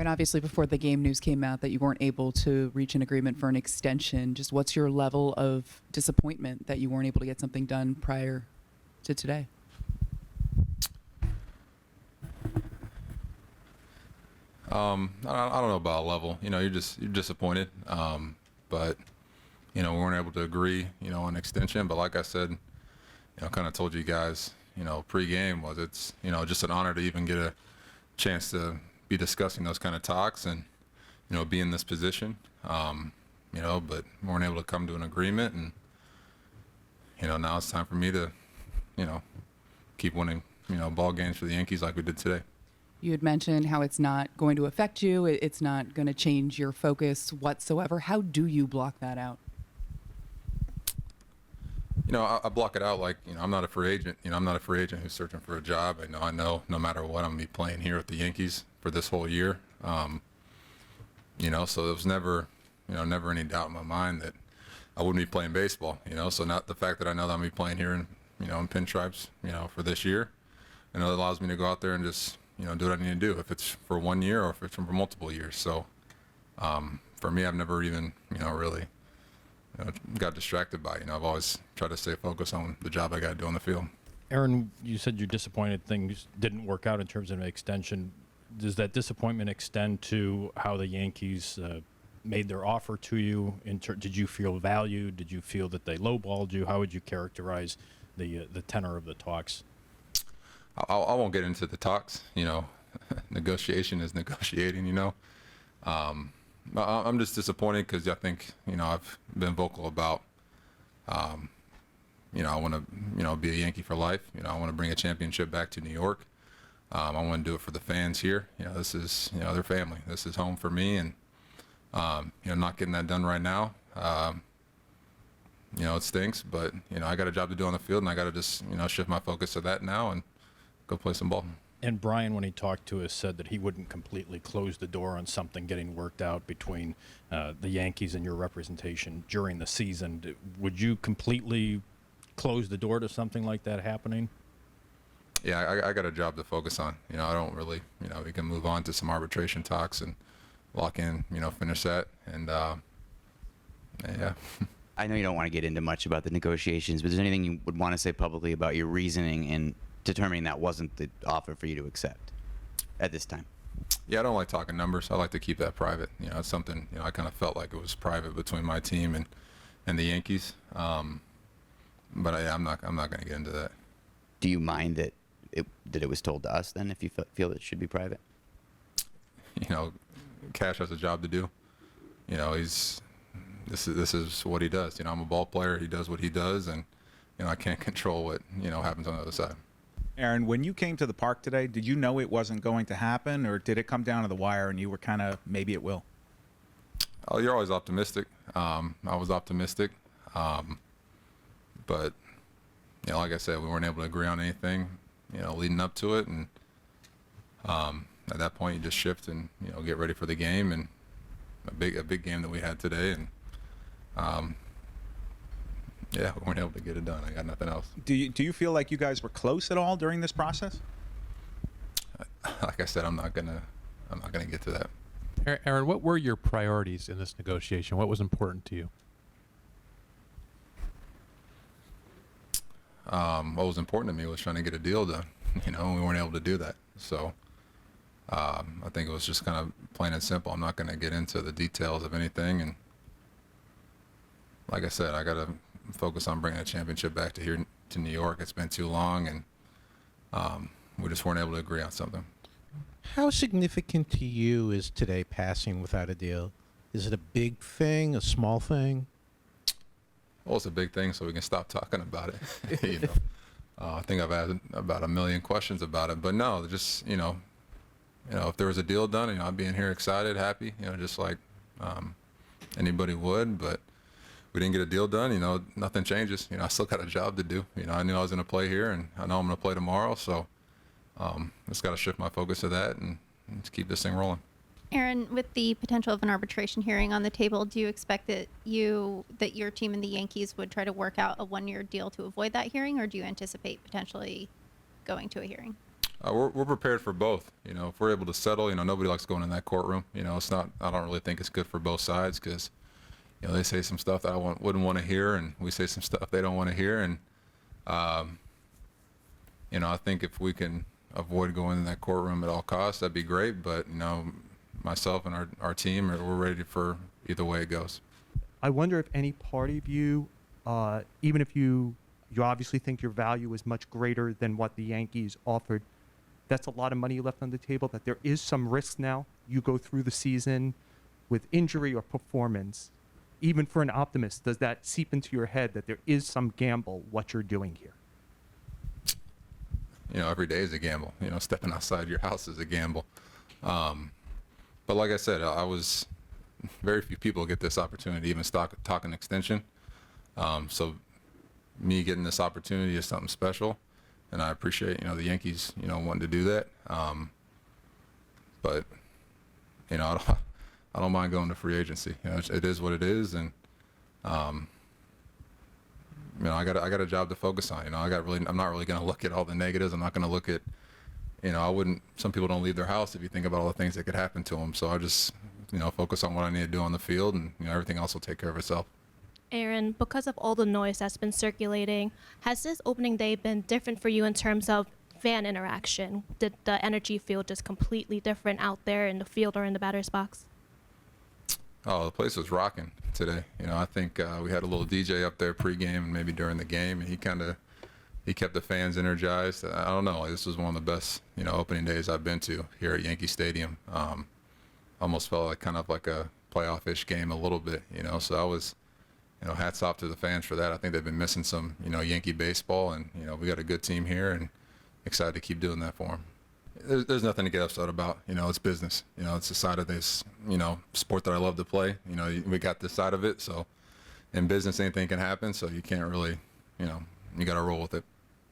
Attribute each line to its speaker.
Speaker 1: Aaron, obviously before the game news came out that you weren't able to reach an agreement for an extension, just what's your level of disappointment that you weren't able to get something done prior to today?
Speaker 2: I don't know about a level. You're disappointed. But we weren't able to agree, on extension. But like I said, kind of told you guys, pre-game was it's, just an honor to even get a chance to be discussing those kind of talks and, be in this position. But we weren't able to come to an agreement, and, now it's time for me to, keep winning, ball games for the Yankees like we did today.
Speaker 1: You had mentioned how it's not going to affect you. It's not going to change your focus whatsoever. How do you block that out?
Speaker 2: I block it out like, I'm not a free agent. I'm not a free agent who's searching for a job. I know no matter what, I'm going to be playing here with the Yankees for this whole year. So there was never any doubt in my mind that I wouldn't be playing baseball, So not the fact that I know that I'm going to be playing here in, in pinstripes, for this year. It allows me to go out there and just, do what I need to do, if it's for 1 year or if it's for multiple years. So for me, I've never even, really got distracted by it. I've always tried to stay focused on the job I got to do on the field.
Speaker 3: Aaron, you said you're disappointed things didn't work out in terms of an extension. Does that disappointment extend to how the Yankees made their offer to you? Did you feel valued? Did you feel that they lowballed you? How would you characterize the tenor of the talks?
Speaker 2: I won't get into the talks. Negotiation is negotiating. I'm just disappointed because I think I've been vocal about I want to be a Yankee for life. I want to bring a championship back to New York. I want to do it for the fans here. This is their family. This is home for me, and not getting that done right now. It stinks, but I got a job to do on the field, and I got to just shift my focus to that now and go play some ball.
Speaker 3: And Brian, when he talked to us, said that he wouldn't completely close the door on something getting worked out between the Yankees and your representation during the season. Would you completely close the door to something like that happening?
Speaker 2: Yeah, I got a job to focus on. I don't really, we can move on to some arbitration talks and lock in, finish that. And, yeah.
Speaker 4: I know you don't want to get into much about the negotiations, but is there anything you would want to say publicly about your reasoning in determining that wasn't the offer for you to accept at this time?
Speaker 2: Yeah, I don't like talking numbers. I like to keep that private. It's something, I kind of felt like it was private between my team and the Yankees. But I'm not going to get into that.
Speaker 4: Do you mind that it was told to us then, if you feel it should be private?
Speaker 2: Cash has a job to do. This is what he does. I'm a ball player. He does what he does, and I can't control what happens on the other side.
Speaker 5: Aaron, when you came to the park today, did you know it wasn't going to happen, or did it come down to the wire and you were kind of maybe it will?
Speaker 2: Oh, you're always optimistic. I was optimistic, but like I said, we weren't able to agree on anything. Leading up to it, and at that point, you just shift and get ready for the game, and a big game that we had today, and yeah, we weren't able to get it done. I got nothing else.
Speaker 5: Do you feel like you guys were close at all during this process?
Speaker 2: Like I said, I'm not gonna get to that.
Speaker 6: Aaron, what were your priorities in this negotiation? What was important to you?
Speaker 2: What was important to me was trying to get a deal done. We weren't able to do that. So I think it was just kind of plain and simple. I'm not going to get into the details of anything. And like I said, I got to focus on bringing a championship back to New York. It's been too long, and we just weren't able to agree on something.
Speaker 7: How significant to you is today passing without a deal? Is it a big thing, a small thing?
Speaker 2: Well, it's a big thing, so we can stop talking about it. I think I've had about 1 million questions about it, but no, just if there was a deal done, I'd be in here excited, happy, just like anybody would. But we didn't get a deal done. Nothing changes. I still got a job to do. I knew I was going to play here, and I know I'm going to play tomorrow. So just got to shift my focus to that and just keep this thing rolling.
Speaker 8: Aaron, with the potential of an arbitration hearing on the table, do you expect that your team and the Yankees would try to work out a 1-year deal to avoid that hearing, or do you anticipate potentially going to a hearing?
Speaker 2: We're prepared for both. You know, if we're able to settle, you know, nobody likes going in that courtroom. You know, it's not. I don't really think it's good for both sides because, you know, they say some stuff that I wouldn't want to hear, and we say some stuff they don't want to hear, and you know, I think if we can avoid going in that courtroom at all costs, that'd be great. But you know, myself and our team, we're ready for either way it goes.
Speaker 9: I wonder if any part of you, even if you obviously think your value is much greater than what the Yankees offered, that's a lot of money left on the table, that there is some risk now. You go through the season with injury or performance. Even for an optimist, does that seep into your head that there is some gamble what you're doing here?
Speaker 2: You know, every day is a gamble. You know, stepping outside your house is a gamble. But like I said, very few people get this opportunity to even talk an extension. So me getting this opportunity is something special, and I appreciate, you know, the Yankees, you know, wanting to do that. But you know, I don't mind going to free agency. You know, it is what it is, and you know, I got a job to focus on. You know, I'm not really going to look at all the negatives. I'm not going to look at, you know, some people don't leave their house if you think about all the things that could happen to them. So I just, you know, focus on what I need to do on the field, and you know, everything else will take care of itself.
Speaker 10: Aaron, because of all the noise that's been circulating, has this opening day been different for you in terms of fan interaction? Did the energy feel just completely different out there in the field or in the batter's box?
Speaker 2: Oh, the place was rocking today. You know, I think we had a little DJ up there pregame and maybe during the game, and he kept the fans energized. I don't know. This was one of the best, you know, opening days I've been to here at Yankee Stadium. Almost felt like kind of like a playoff-ish game a little bit, you know. So I was, you know, hats off to the fans for that. I think they've been missing some, you know, Yankee baseball, and you know, we got a good team here, and excited to keep doing that for them. There's nothing to get upset about. You know, it's business. You know, it's a side of this, you know, sport that I love to play. You know, we got this side of it. So in business, anything can happen. So you can't really, you know, you got to roll with it.